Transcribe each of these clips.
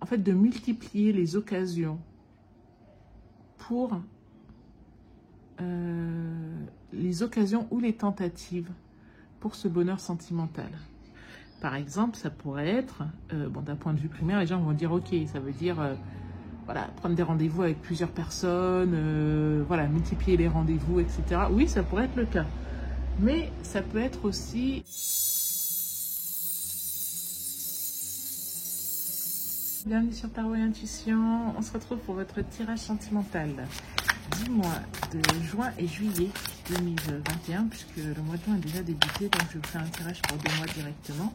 en fait, de multiplier les occasions pour les occasions ou les tentatives pour ce bonheur sentimental. Par exemple, ça pourrait être, bon, d'un point de vue primaire, les gens vont dire, ok, ça veut dire, voilà, prendre des rendez-vous avec plusieurs personnes, voilà, multiplier les rendez-vous, etc. Oui, ça pourrait être le cas. Mais ça peut être aussi... Bienvenue sur Tarot et Intuition. On se retrouve pour votre tirage sentimental du mois de juin et juillet 2021, puisque le mois de juin est déjà débuté, donc je vais vous faire un tirage pour 2 mois directement.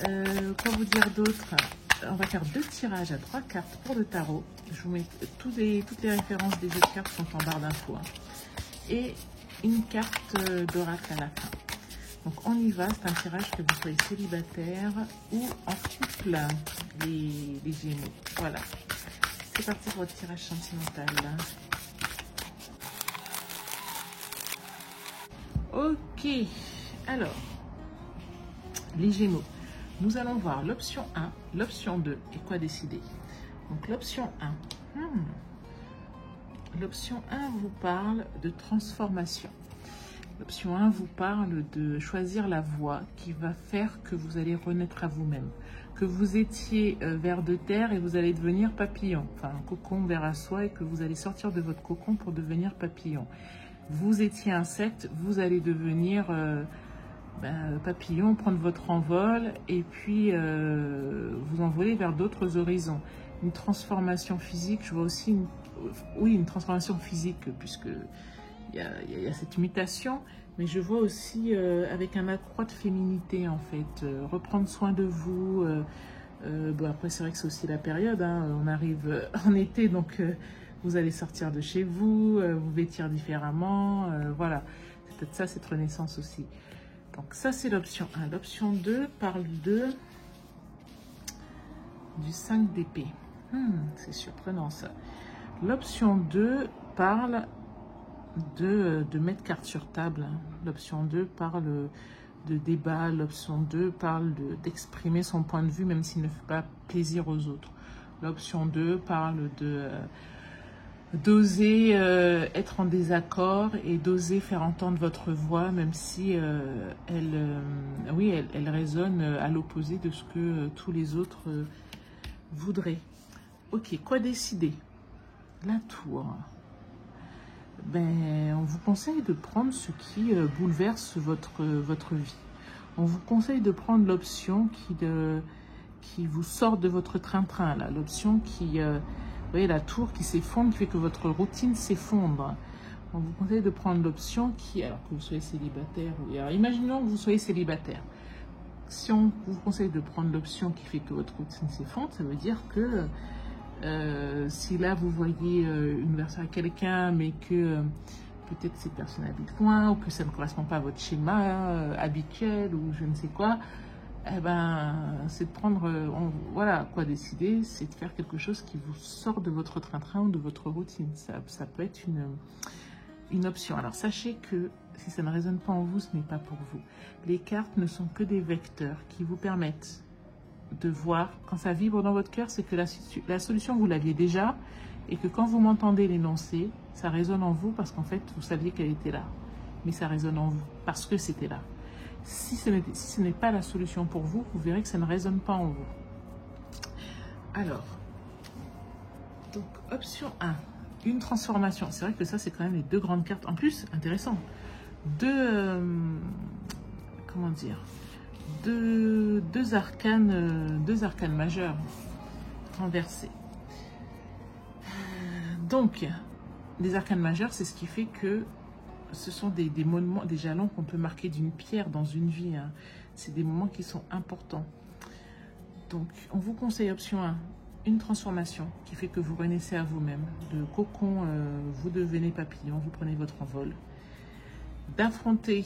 Quoi vous dire d'autre? On va faire 2 tirages à 3 cartes pour le tarot. Je vous mets toutes les références des autres cartes sont en barre d'infos. Et une carte d'oracle à la fin. Donc on y va, c'est un tirage que vous soyez célibataire ou en couple, les Gémeaux. Voilà. C'est parti pour votre tirage sentimental. Ok. Alors, les Gémeaux. Nous allons voir l'option 1, l'option 2 et quoi décider. Donc l'option 1. L'option 1 vous parle de transformation. L'option 1 vous parle de choisir la voie qui va faire que vous allez renaître à vous-même. Que vous étiez ver de terre et vous allez devenir papillon. Enfin, un cocon vers à soi et que vous allez sortir de votre cocon pour devenir papillon. Vous étiez insecte, vous allez devenir papillon, prendre votre envol et puis vous envoler vers d'autres horizons. Une transformation physique, je vois aussi une transformation physique puisque il y a cette mutation, mais je vois aussi avec un accroît de féminité en fait, reprendre soin de vous. Bon, après c'est vrai que c'est aussi la période, hein, on arrive en été donc vous allez sortir de chez vous, vous vêtir différemment, voilà, c'est peut-être ça cette renaissance aussi. Donc ça c'est l'option 1. L'option 2 parle du 5 d'épée. C'est surprenant ça. L'option 2 parle de mettre carte sur table. L'option 2 parle de débat. L'option 2 parle d'exprimer son point de vue même s'il ne fait pas plaisir aux autres. L'option 2 parle d'oser être en désaccord et d'oser faire entendre votre voix même si elle résonne à l'opposé de ce que tous les autres voudraient. Ok, quoi décider? La tour. On vous conseille de prendre ce qui bouleverse votre vie. On vous conseille de prendre l'option qui vous sort de votre train-train, l'option qui... vous voyez la tour qui s'effondre, qui fait que votre routine s'effondre. On vous conseille de prendre l'option qui... Alors que vous soyez célibataire... Alors, imaginons que vous soyez célibataire. Si on vous conseille de prendre l'option qui fait que votre routine s'effondre, ça veut dire que... si là vous voyez une version à quelqu'un mais que peut-être cette personne habite loin ou que ça ne correspond pas à votre schéma habituel ou je ne sais quoi, c'est de prendre, voilà, quoi décider, c'est de faire quelque chose qui vous sort de votre train-train ou de votre routine. Ça peut être une option. Alors sachez que si ça ne résonne pas en vous, ce n'est pas pour vous. Les cartes ne sont que des vecteurs qui vous permettent de voir, quand ça vibre dans votre cœur, c'est que la solution, vous l'aviez déjà, et que quand vous m'entendez l'énoncer, ça résonne en vous parce qu'en fait, vous saviez qu'elle était là. Mais ça résonne en vous parce que c'était là. Si ce n'est pas la solution pour vous, vous verrez que ça ne résonne pas en vous. Alors, donc, option 1, une transformation. C'est vrai que ça, c'est quand même les 2 grandes cartes. En plus, intéressant. Comment dire, deux arcanes majeurs renversés. Donc, des arcanes majeurs, c'est ce qui fait que ce sont des moments, des jalons qu'on peut marquer d'une pierre dans une vie. Hein. C'est des moments qui sont importants. Donc, on vous conseille option 1, une transformation qui fait que vous renaissez à vous-même. De cocon, vous devenez papillon, vous prenez votre envol. D'affronter...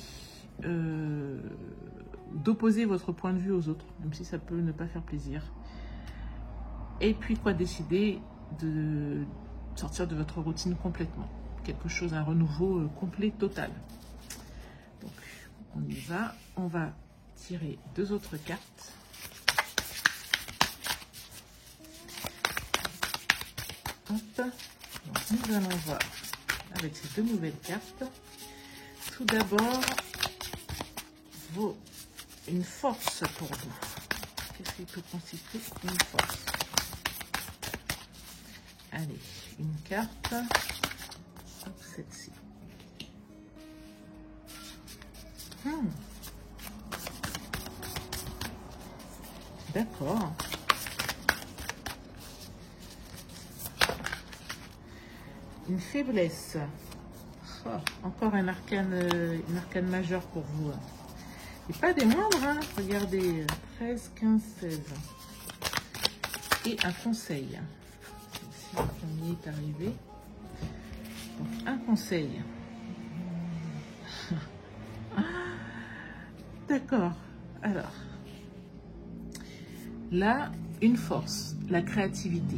d'opposer votre point de vue aux autres, même si ça peut ne pas faire plaisir. Et puis quoi décider de sortir de votre routine complètement. Quelque chose, un renouveau complet, total. Donc, on y va. On va tirer 2 autres cartes. Hop. Donc, nous allons voir avec ces deux nouvelles cartes. Tout d'abord, une force pour vous. Qu'est-ce qui peut constituer une force? Allez, une carte. Hop, celle-ci. D'accord. Une faiblesse. Oh, encore un arcane majeur pour vous. Et pas des moindres, hein. Regardez, 13, 15, 16. Et un conseil. Ici, le premier est arrivé. Donc, un conseil. D'accord. Alors, là, une force, la créativité.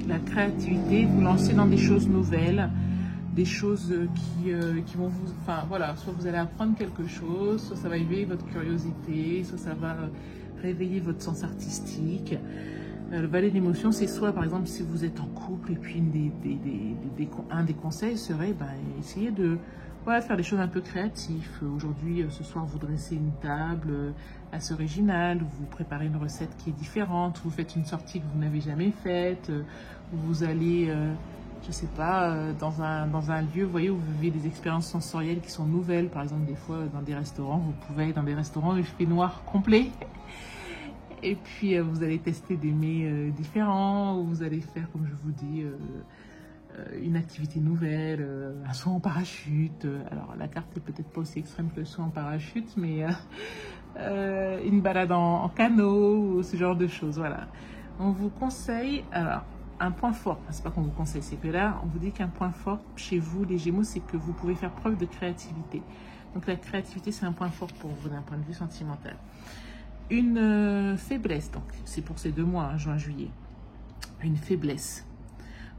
La créativité, vous lancez dans des choses nouvelles, des choses qui vont vous... Enfin, voilà, soit vous allez apprendre quelque chose, soit ça va éveiller votre curiosité, soit ça va réveiller votre sens artistique. Le valet d'émotion, c'est soit, par exemple, si vous êtes en couple, et puis un des conseils serait, essayer de faire des choses un peu créatives. Aujourd'hui, ce soir, vous dressez une table assez originale, vous préparez une recette qui est différente, vous faites une sortie que vous n'avez jamais faite, vous allez, je sais pas, dans un lieu, vous voyez, où vous vivez des expériences sensorielles qui sont nouvelles. Par exemple, des fois, dans des restaurants, vous pouvez aller dans des restaurants où il fait noir complet. Et puis, vous allez tester des mets différents, ou vous allez faire, comme je vous dis, une activité nouvelle, un saut en parachute. Alors, la carte est peut-être pas aussi extrême que le saut en parachute, mais une balade en canot, ou ce genre de choses, voilà. On vous conseille, alors, un point fort, c'est pas qu'on vous conseille, c'est que là, on vous dit qu'un point fort chez vous, les Gémeaux, c'est que vous pouvez faire preuve de créativité. Donc, la créativité, c'est un point fort pour vous d'un point de vue sentimental. Une faiblesse, donc c'est pour ces 2 mois, hein, juin, juillet. Une faiblesse.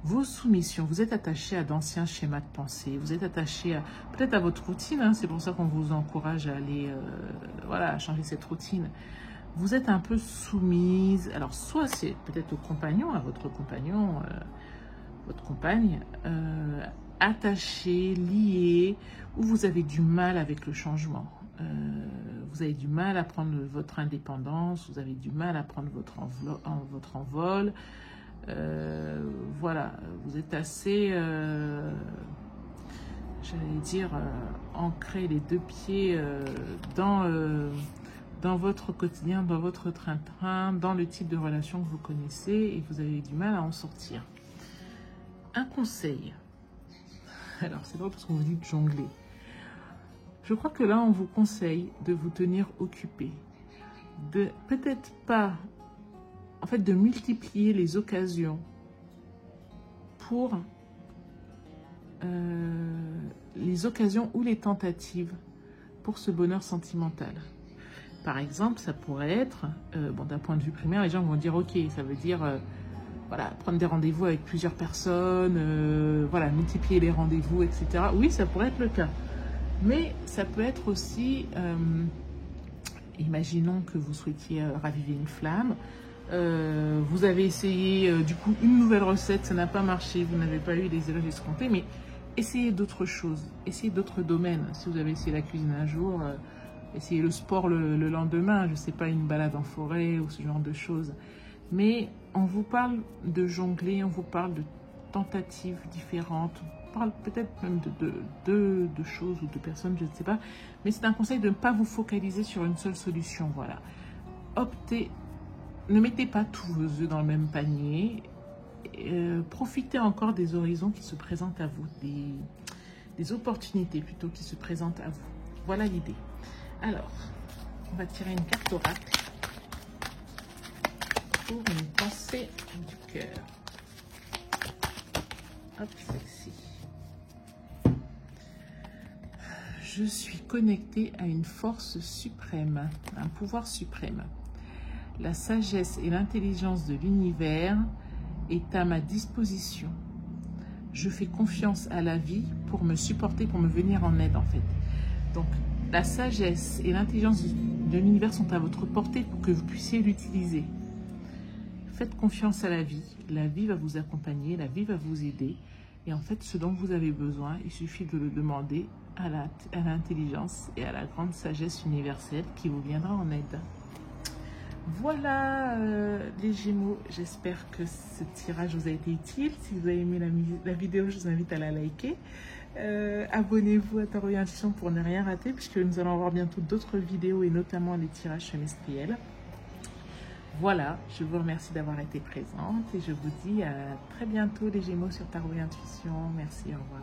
Vos soumissions, vous êtes attaché à d'anciens schémas de pensée, vous êtes attaché peut-être à votre routine, hein, c'est pour ça qu'on vous encourage à aller, à changer cette routine. Vous êtes un peu soumise, alors soit c'est peut-être au compagnon, à votre compagnon, votre compagne, attaché, lié, ou vous avez du mal avec le changement. Vous avez du mal à prendre votre indépendance, vous avez du mal à prendre votre envol. Voilà, vous êtes assez, j'allais dire, ancré les 2 pieds dans votre quotidien, dans votre train-train, dans le type de relation que vous connaissez, et vous avez du mal à en sortir. Un conseil. Alors, c'est drôle parce qu'on vous dit de jongler. Je crois que là, on vous conseille de vous tenir occupé. De peut-être pas, en fait, de multiplier les occasions pour les occasions ou les tentatives pour ce bonheur sentimental. Par exemple, ça pourrait être, d'un point de vue primaire, les gens vont dire, ok, ça veut dire, prendre des rendez-vous avec plusieurs personnes, multiplier les rendez-vous, etc. Oui, ça pourrait être le cas. Mais ça peut être aussi, imaginons que vous souhaitiez raviver une flamme, vous avez essayé du coup une nouvelle recette, ça n'a pas marché, vous n'avez pas eu les élèves escomptés, mais essayez d'autres choses, essayez d'autres domaines. Si vous avez essayé la cuisine un jour, essayez le sport le lendemain, je ne sais pas, une balade en forêt ou ce genre de choses. Mais on vous parle de jongler, on vous parle de tentatives différentes, on parle peut-être même de choses ou de personnes, je ne sais pas. Mais c'est un conseil de ne pas vous focaliser sur une seule solution, voilà. Optez, ne mettez pas tous vos œufs dans le même panier. Profitez encore des horizons qui se présentent à vous, des opportunités plutôt qui se présentent à vous. Voilà l'idée. Alors, on va tirer une carte oracle pour une pensée du cœur. Hop, celle-ci. Je suis connectée à une force suprême, un pouvoir suprême. La sagesse et l'intelligence de l'univers est à ma disposition. Je fais confiance à la vie pour me supporter, pour me venir en aide en fait. Donc, la sagesse et l'intelligence de l'univers sont à votre portée pour que vous puissiez l'utiliser. faites confiance à la vie va vous accompagner, la vie va vous aider. Et en fait, ce dont vous avez besoin, il suffit de le demander à l'intelligence et à la grande sagesse universelle qui vous viendra en aide. Voilà les Gémeaux, j'espère que ce tirage vous a été utile. Si vous avez aimé la vidéo, je vous invite à la liker. Abonnez-vous à Tarot et Intuition pour ne rien rater, puisque nous allons avoir bientôt d'autres vidéos et notamment les tirages semestriels. Voilà, je vous remercie d'avoir été présente et je vous dis à très bientôt les Gémeaux sur Tarot et Intuition. Merci, au revoir.